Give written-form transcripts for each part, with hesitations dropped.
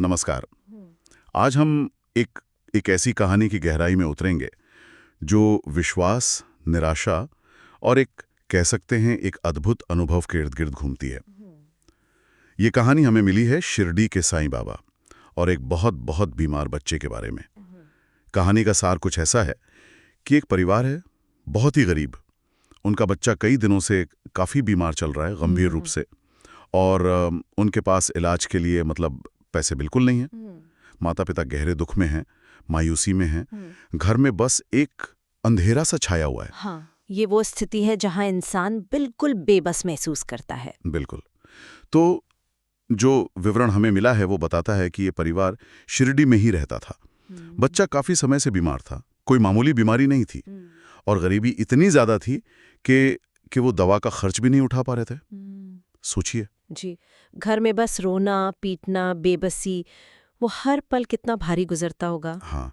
नमस्कार। आज हम एक ऐसी कहानी की गहराई में उतरेंगे जो विश्वास, निराशा और एक कह सकते हैं एक अद्भुत अनुभव के इर्द गिर्द घूमती है। ये कहानी हमें मिली है शिरडी के साईं बाबा और एक बहुत बहुत बीमार बच्चे के बारे में। कहानी का सार कुछ ऐसा है कि एक परिवार है, बहुत ही गरीब। उनका बच्चा कई दिनों से काफ़ी बीमार चल रहा है, गंभीर रूप से, और उनके पास इलाज के लिए पैसे बिल्कुल नहीं हैं। माता पिता गहरे दुख में हैं, मायूसी में हैं। घर में बस एक अंधेरा सा छाया हुआ है। हाँ, ये वो स्थिति है जहाँ इंसान बिल्कुल बेबस महसूस करता है। बिल्कुल। तो जो विवरण हमें मिला है वो बताता है कि ये परिवार शिरडी में ही रहता था। बच्चा काफी समय से बीमार था, कोई मामूली बीमारी नहीं थी, और गरीबी इतनी ज्यादा थी कि वो दवा का खर्च भी नहीं उठा पा रहे थे। सोचिए जी, घर में बस रोना, पीटना, बेबसी, वो हर पल कितना भारी गुजरता होगा। हाँ,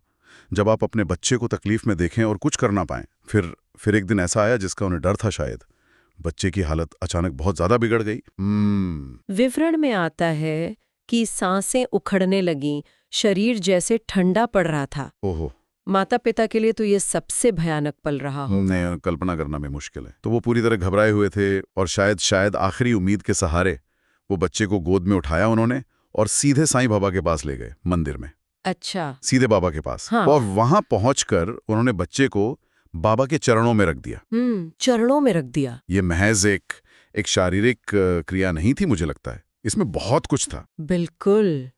जब आप अपने बच्चे को तकलीफ में देखें और कुछ करना पाएं, फिर एक दिन ऐसा आया जिसका उन्हें डर था शायद। बच्चे की हालत अचानक बहुत ज्यादा बिगड़ गई। विवरण में आता है कि सांसें उखड़ने लगीं, शरीर जैसे ठंडा पड़ रहा था। ओहो। माता पिता के लिए तो ये सबसे भयानक पल रहा हो। नहीं, कल्पना करना भी मुश्किल है। तो वो पूरी तरह घबराए हुए थे और शायद आखिरी उम्मीद के सहारे वो बच्चे को गोद में उठाया उन्होंने और सीधे साईं बाबा के पास ले गए, मंदिर में। अच्छा। सीधे बाबा के पास। हाँ। और वहां पहुंचकर उन्होंने बच्चे को बाबा के चरणों में रख दिया। चरणों में रख दिया। ये महज एक शारीरिक क्रिया नहीं थी, मुझे लगता है इसमें बहुत कुछ था। बिल्कुल,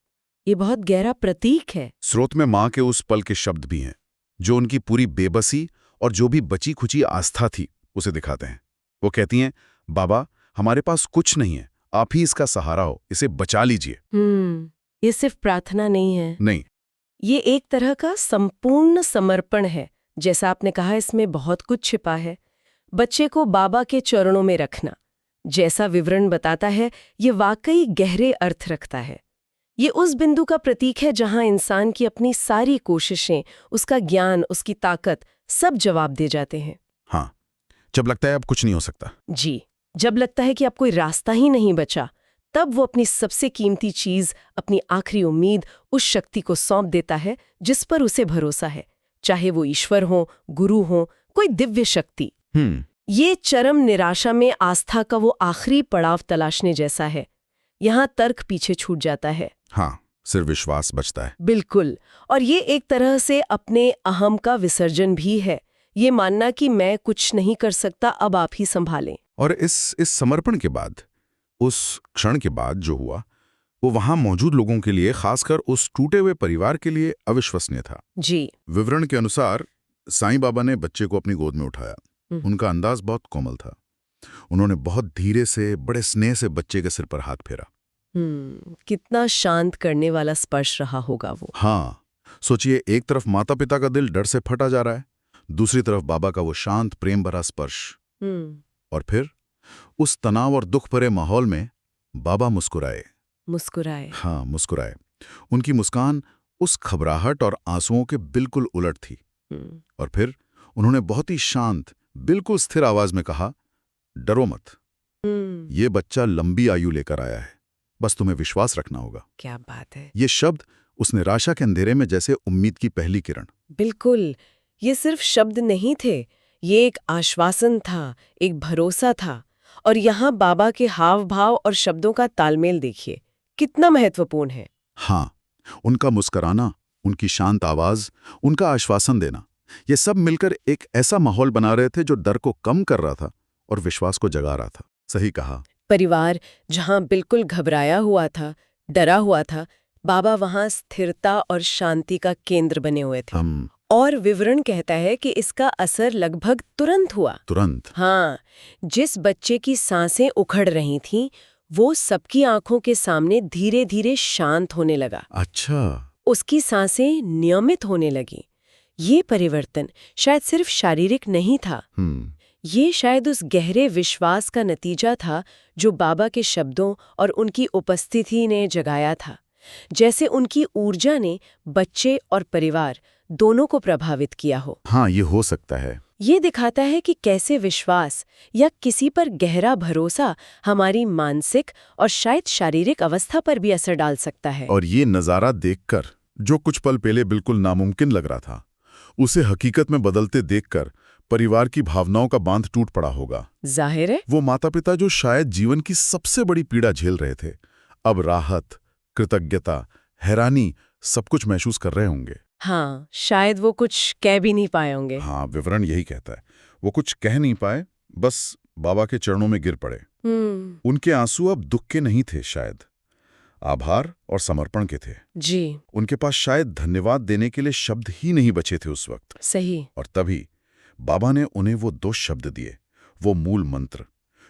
ये बहुत गहरा प्रतीक है। स्रोत में माँ के उस पल के शब्द भी हैं जो उनकी पूरी बेबसी और जो भी बची खुची आस्था थी उसे दिखाते हैं। वो कहती हैं, बाबा हमारे पास कुछ नहीं है, आप ही इसका सहारा हो, इसे बचा लीजिए। ये सिर्फ प्रार्थना नहीं है। नहीं, ये एक तरह का संपूर्ण समर्पण है। जैसा आपने कहा, इसमें बहुत कुछ छिपा है। बच्चे को बाबा के चरणों में रखना, जैसा विवरण बताता है, ये वाकई गहरे अर्थ रखता है। ये उस बिंदु का प्रतीक है जहां इंसान की अपनी सारी कोशिशें, उसका ज्ञान, उसकी ताकत, सब जवाब दे जाते हैं। हाँ, जब लगता है अब कुछ नहीं हो सकता। जी, जब लगता है कि अब कोई रास्ता ही नहीं बचा, तब वो अपनी सबसे कीमती चीज, अपनी आखिरी उम्मीद, उस शक्ति को सौंप देता है जिस पर उसे भरोसा है, चाहे वो ईश्वर हो, गुरु हो, कोई दिव्य शक्ति। ये चरम निराशा में आस्था का वो आखिरी पड़ाव तलाशने जैसा है। यहाँ तर्क पीछे छूट जाता है। हाँ, सिर्फ विश्वास बचता है। बिल्कुल, और ये एक तरह से अपने अहम का विसर्जन भी है। ये मानना कि मैं कुछ नहीं कर सकता, अब आप ही संभालें। और इस समर्पण के बाद, उस क्षण के बाद जो हुआ, वो वहां मौजूद लोगों के लिए, खासकर उस टूटे हुए परिवार के लिए अविश्वसनीय था। जी। विवरण के अनुसार साईं बाबा ने बच्चे को अपनी गोद में उठाया। उनका अंदाज बहुत कोमल था। उन्होंने बहुत धीरे से, बड़े स्नेह से बच्चे के सिर पर हाथ फेरा। कितना शांत करने वाला स्पर्श रहा होगा वो। हाँ, सोचिए, एक तरफ माता पिता का दिल डर से फटा जा रहा है, दूसरी तरफ बाबा का वो शांत प्रेम भरा स्पर्श। और फिर उस तनाव और दुख भरे माहौल में बाबा मुस्कुराए। हाँ, मुस्कुराए। उनकी मुस्कान उस घबराहट और आंसुओं के बिल्कुल उलट थी। और फिर उन्होंने बहुत ही शांत, बिल्कुल स्थिर आवाज में कहा, डरो मत, ये बच्चा लंबी आयु लेकर आया है, बस तुम्हें विश्वास रखना होगा। क्या बात है। ये शब्द उस निराशा के अंधेरे में जैसे उम्मीद की पहली किरण। बिल्कुल, ये सिर्फ शब्द नहीं थे, ये एक आश्वासन था, एक भरोसा था। और यहाँ बाबा के हाव भाव और शब्दों का तालमेल देखिए, कितना महत्वपूर्ण है। हाँ, उनका मुस्कुराना, उनकी शांत आवाज, उनका आश्वासन देना, ये सब मिलकर एक ऐसा माहौल बना रहे थे जो डर को कम कर रहा था और विश्वास को जगा रहा था। सही कहा। परिवार जहाँ बिल्कुल घबराया हुआ था, डरा हुआ था, बाबा वहाँ स्थिरता और शांति का केंद्र बने हुए थे। और विवरण कहता है कि इसका असर लगभग तुरंत हुआ। तुरंत? हाँ, जिस बच्चे की सांसें उखड़ रही थीं, वो सबकी आंखों के सामने धीरे धीरे शांत होने लगा। अच्छा। उसकी सांसें नियमित होने लगी। ये परिवर्तन शायद सिर्फ शारीरिक नहीं था, ये शायद उस गहरे विश्वास का नतीजा था जो बाबा के शब्दों और उनकी उपस्थिति ने जगाया था। जैसे उनकी ऊर्जा ने बच्चे और परिवार दोनों को प्रभावित किया हो। हाँ, ये हो सकता है। ये दिखाता है कि कैसे विश्वास या किसी पर गहरा भरोसा हमारी मानसिक और शायद शारीरिक अवस्था पर भी असर डाल सकता है। और ये नज़ारा देखकर जो कुछ पल पहले बिल्कुल नामुमकिन लग रहा था, उसे हकीकत में बदलते देखकर परिवार की भावनाओं का बांध टूट पड़ा होगा। जाहिर है, वो माता-पिता जो शायद जीवन की सबसे बड़ी पीड़ा झेल रहे थे, अब राहत, कृतज्ञता, हैरानी सब कुछ महसूस कर रहे होंगे। हाँ, शायद वो कुछ कह भी नहीं पाए होंगे। हाँ, विवरण यही कहता है। वो कुछ कह नहीं पाए, बस बाबा के चरणों में गिर पड़े। उनके आंसू अब दुख के नहीं थे, शायद आभार और समर्पण के थे। जी, उनके पास शायद धन्यवाद देने के लिए शब्द ही नहीं बचे थे उस वक्त। सही। और तभी बाबा ने उन्हें वो 2 शब्द दिए, वो मूल मंत्र,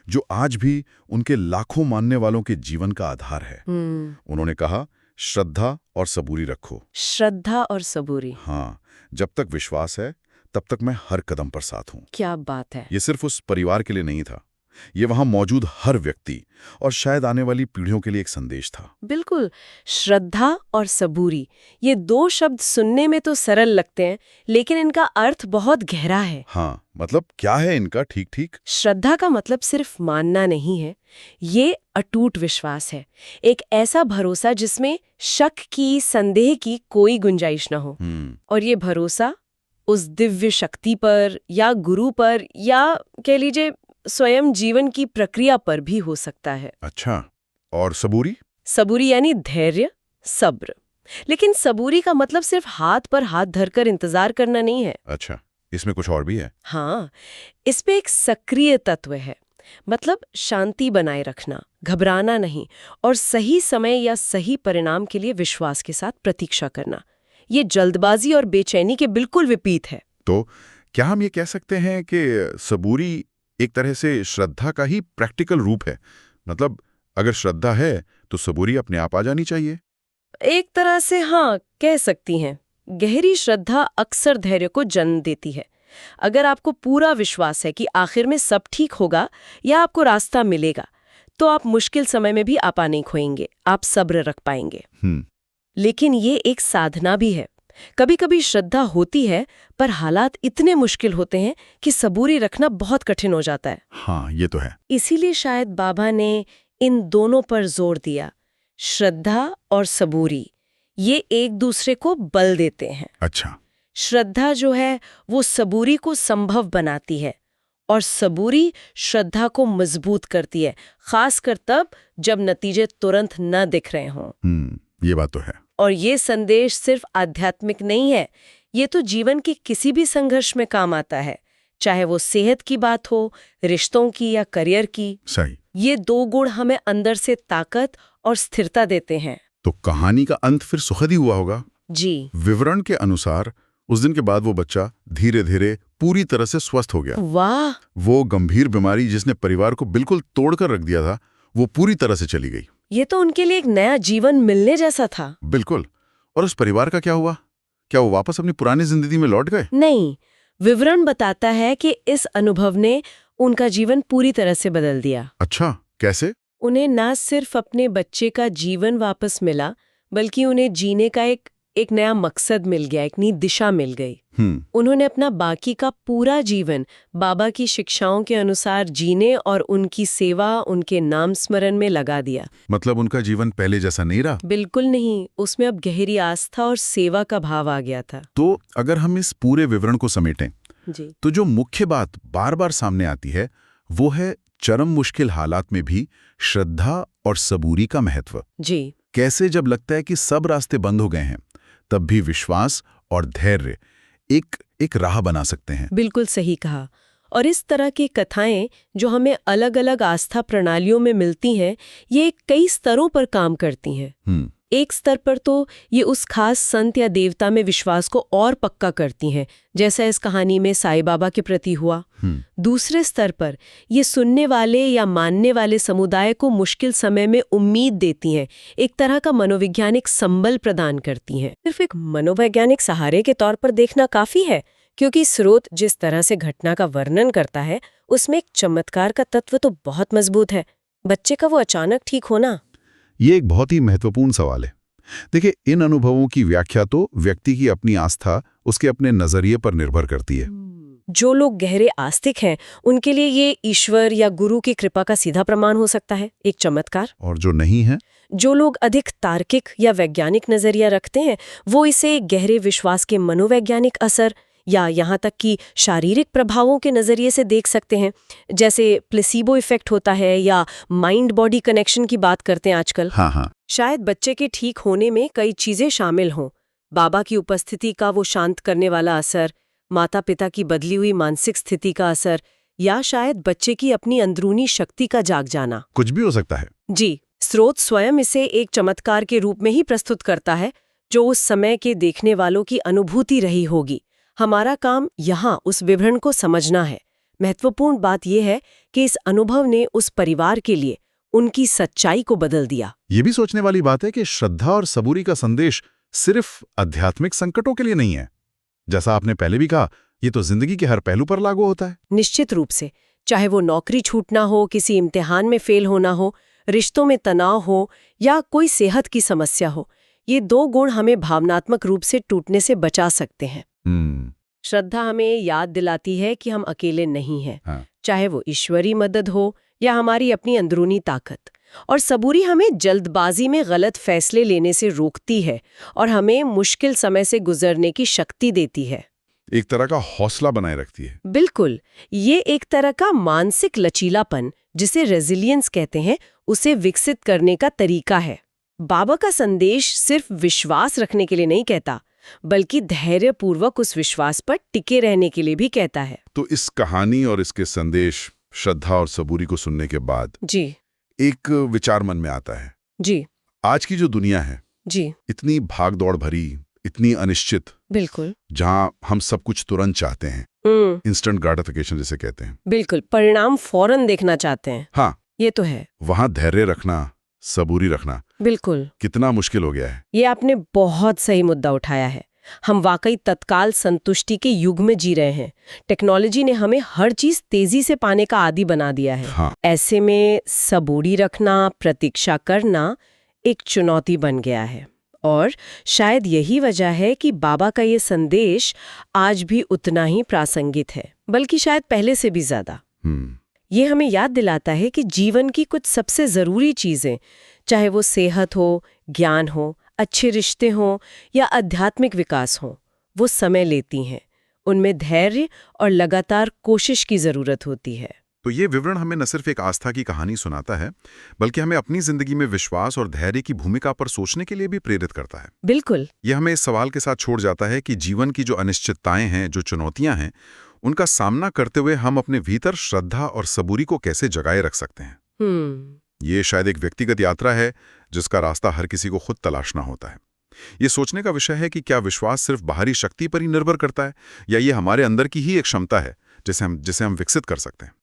जो आज भी उनके लाखों मानने वालों के जीवन का आधार है। उन्होंने कहा, श्रद्धा और सबूरी रखो। श्रद्धा और सबूरी। हाँ, जब तक विश्वास है तब तक मैं हर कदम पर साथ हूं। क्या बात है। ये सिर्फ उस परिवार के लिए नहीं था, ये वहां मौजूद हर व्यक्ति और शायद आने वाली पीढ़ियों के लिए एक संदेश था। बिल्कुल, श्रद्धा और सबूरी, ये 2 शब्द सुनने में तो सरल लगते हैं, लेकिन इनका अर्थ बहुत गहरा है। हाँ, मतलब क्या है इनका ठीक-ठीक? श्रद्धा का मतलब सिर्फ मानना नहीं है, ये अटूट विश्वास है, एक ऐसा भरोसा जिसमें शक की, संदेह की कोई गुंजाइश न हो। और ये भरोसा उस दिव्य शक्ति पर या गुरु पर या कह लीजिए स्वयं जीवन की प्रक्रिया पर भी हो सकता है। अच्छा, और सबूरी? सबूरी यानी धैर्य, सब्र। लेकिन सबूरी का मतलब सिर्फ हाथ पर हाथ धरकर इंतजार करना नहीं है। अच्छा, इसमें कुछ और भी है? हाँ, इसमें एक सक्रिय तत्व है, मतलब शांति बनाए रखना, घबराना नहीं और सही समय या सही परिणाम के लिए विश्वास के साथ प्रतीक्षा करना। ये जल्दबाजी और बेचैनी के बिल्कुल विपरीत है। तो क्या हम ये कह सकते हैं कि सबूरी एक तरह से श्रद्धा का ही प्रैक्टिकल रूप है? मतलब अगर श्रद्धा है तो सबूरी अपने आप आ जानी चाहिए? एक तरह से हाँ, कह सकती हैं। गहरी श्रद्धा अक्सर धैर्य को जन्म देती है। अगर आपको पूरा विश्वास है कि आखिर में सब ठीक होगा या आपको रास्ता मिलेगा, तो आप मुश्किल समय में भी आपा नहीं खोएंगे, आप सब्र रख पाएंगे। लेकिन ये एक साधना भी है। कभी कभी श्रद्धा होती है पर हालात इतने मुश्किल होते हैं कि सबूरी रखना बहुत कठिन हो जाता है। हाँ, ये तो है। इसीलिए शायद बाबा ने इन दोनों पर जोर दिया, श्रद्धा और सबूरी, ये एक दूसरे को बल देते हैं। अच्छा। श्रद्धा जो है वो सबूरी को संभव बनाती है और सबूरी श्रद्धा को मजबूत करती है, खासकर तब जब नतीजे तुरंत न दिख रहे हों। ये बात तो है। और ये संदेश सिर्फ आध्यात्मिक नहीं है, ये तो जीवन के किसी भी संघर्ष में काम आता है, चाहे वो सेहत की बात हो, रिश्तों की या करियर की। सही। ये 2 गुण हमें अंदर से ताकत और स्थिरता देते हैं। तो कहानी का अंत फिर सुखद ही हुआ होगा? जी। विवरण के अनुसार उस दिन के बाद वो बच्चा धीरे धीरे पूरी तरह से स्वस्थ हो गया। वाह! वो गंभीर बीमारी जिसने परिवार को बिल्कुल तोड़कर रख दिया था, वो पूरी तरह से चली गई। ये तो उनके लिए एक नया जीवन मिलने जैसा था। बिल्कुल। और उस परिवार का क्या हुआ? क्या वो वापस अपनी पुरानी जिंदगी में लौट गए? नहीं, विवरण बताता है कि इस अनुभव ने उनका जीवन पूरी तरह से बदल दिया। अच्छा, कैसे? उन्हें न सिर्फ अपने बच्चे का जीवन वापस मिला, बल्कि उन्हें जीने का एक नया मकसद मिल गया, एक नई दिशा मिल गई। उन्होंने अपना बाकी का पूरा जीवन बाबा की शिक्षाओं के अनुसार जीने और उनकी सेवा, उनके नाम स्मरण में लगा दिया। मतलब उनका जीवन पहले जैसा नहीं रहा? बिल्कुल नहीं, उसमें अब गहरी आस्था और सेवा का भाव आ गया था। तो अगर हम इस पूरे विवरण को समेटें, जी। तो जो मुख्य बात बार बार सामने आती है वो है चरम मुश्किल हालात में भी श्रद्धा और सबूरी का महत्व। जी। कैसे जब लगता है कि सब रास्ते बंद हो गए हैं, तब भी विश्वास और धैर्य एक राह बना सकते हैं। बिल्कुल सही कहा। और इस तरह की कथाएं जो हमें अलग अलग आस्था प्रणालियों में मिलती हैं, ये कई स्तरों पर काम करती हैं। एक स्तर पर तो ये उस खास संत या देवता में विश्वास को और पक्का करती हैं, जैसा इस कहानी में साईं बाबा के प्रति हुआ। दूसरे स्तर पर ये सुनने वाले या मानने वाले समुदाय को मुश्किल समय में उम्मीद देती हैं, एक तरह का मनोवैज्ञानिक संबल प्रदान करती हैं। सिर्फ एक मनोवैज्ञानिक सहारे के तौर पर देखना काफी है, क्योंकि स्रोत जिस तरह से घटना का वर्णन करता है, उसमें एक चमत्कार का तत्व तो बहुत मजबूत है। बच्चे का वो अचानक ठीक होना, ये एक बहुत ही महत्वपूर्ण सवाल है। देखिए, इन अनुभवों की व्याख्या तो व्यक्ति की अपनी आस्था, उसके अपने नजरिए पर निर्भर करती है। जो लोग गहरे आस्तिक हैं उनके लिए ये ईश्वर या गुरु की कृपा का सीधा प्रमाण हो सकता है, एक चमत्कार। और जो नहीं है? जो लोग अधिक तार्किक या वैज्ञानिक नजरिया रखते हैं वो इसे गहरे विश्वास के मनोवैज्ञानिक असर या यहाँ तक कि शारीरिक प्रभावों के नजरिए से देख सकते हैं, जैसे प्लेसीबो इफेक्ट होता है या माइंड बॉडी कनेक्शन की बात करते हैं आजकल। हाँ। शायद बच्चे के ठीक होने में कई चीजें शामिल हों, बाबा की उपस्थिति का वो शांत करने वाला असर, माता पिता की बदली हुई मानसिक स्थिति का असर, या शायद बच्चे की अपनी अंदरूनी शक्ति का जाग जाना। कुछ भी हो सकता है। जी, स्रोत स्वयं इसे एक चमत्कार के रूप में ही प्रस्तुत करता है जो उस समय के देखने वालों की अनुभूति रही होगी। हमारा काम यहाँ उस विवरण को समझना है। महत्वपूर्ण बात यह है कि इस अनुभव ने उस परिवार के लिए उनकी सच्चाई को बदल दिया। ये भी सोचने वाली बात है कि श्रद्धा और सबूरी का संदेश सिर्फ आध्यात्मिक संकटों के लिए नहीं है। जैसा आपने पहले भी कहा, ये तो जिंदगी के हर पहलू पर लागू होता है। निश्चित रूप से, चाहे वो नौकरी छूटना हो, किसी इम्तिहान में फेल होना हो, रिश्तों में तनाव हो या कोई सेहत की समस्या हो, ये 2 गुण हमें भावनात्मक रूप से टूटने से बचा सकते हैं। श्रद्धा हमें याद दिलाती है कि हम अकेले नहीं हैं, हाँ। चाहे वो ईश्वरी मदद हो या हमारी अपनी अंदरूनी ताकत। और सबूरी हमें जल्दबाजी में गलत फैसले लेने से रोकती है और हमें मुश्किल समय से गुजरने की शक्ति देती है। एक तरह का हौसला बनाए रखती है। बिल्कुल, ये एक तरह का मानसिक लचीलापन, जिसे रेजिलियंस कहते हैं, उसे विकसित करने का तरीका है। बाबा का संदेश सिर्फ विश्वास रखने के लिए नहीं कहता, बल्कि धैर्यपूर्वक उस विश्वास पर टिके रहने के लिए भी कहता है। तो इस कहानी और इसके संदेश, श्रद्धा और सबूरी को सुनने के बाद जी, एक विचार मन में आता है। जी, आज की जो दुनिया है, जी, इतनी भागदौड़ भरी, इतनी अनिश्चित, बिल्कुल, जहां हम सब कुछ तुरंत चाहते हैं, इंस्टेंट ग्रेटिफिकेशन जिसे कहते हैं। बिल्कुल, परिणाम फौरन देखना चाहते हैं। हाँ, ये तो है। वहां धैर्य रखना, सबूरी रखना बिल्कुल, कितना मुश्किल हो गया है। ये आपने बहुत सही मुद्दा उठाया है। हम वाकई तत्काल संतुष्टि के युग में जी रहे हैं। टेक्नोलॉजी ने हमें हर चीज तेजी से पाने का आदी बना दिया है। हाँ। ऐसे में सबूरी रखना, प्रतीक्षा करना एक चुनौती बन गया है। और शायद यही वजह है कि बाबा का ये संदेश आज भी उतना ही प्रासंगिक है, बल्कि शायद पहले से भी ज्यादा। ये हमें याद दिलाता है कि जीवन की कुछ सबसे जरूरी चीजें, चाहे वो सेहत हो, ज्ञान हो, अच्छे रिश्ते हों या आध्यात्मिक विकास हो, वो समय लेती हैं। उनमें धैर्य और लगातार कोशिश की जरूरत होती है। तो ये विवरण हमें न सिर्फ एक आस्था की कहानी सुनाता है, बल्कि हमें अपनी जिंदगी में विश्वास और धैर्य की भूमिका पर सोचने के लिए भी प्रेरित करता है। बिल्कुल। यह हमें इस सवाल के साथ छोड़ जाता है कि जीवन की जो अनिश्चितताएं हैं, जो चुनौतियां हैं, उनका सामना करते हुए हम अपने भीतर श्रद्धा और सबूरी को कैसे जगाए रख सकते हैं। ये शायद एक व्यक्तिगत यात्रा है जिसका रास्ता हर किसी को खुद तलाशना होता है। ये सोचने का विषय है कि क्या विश्वास सिर्फ बाहरी शक्ति पर ही निर्भर करता है, या ये हमारे अंदर की ही एक क्षमता है जिसे हम विकसित कर सकते हैं।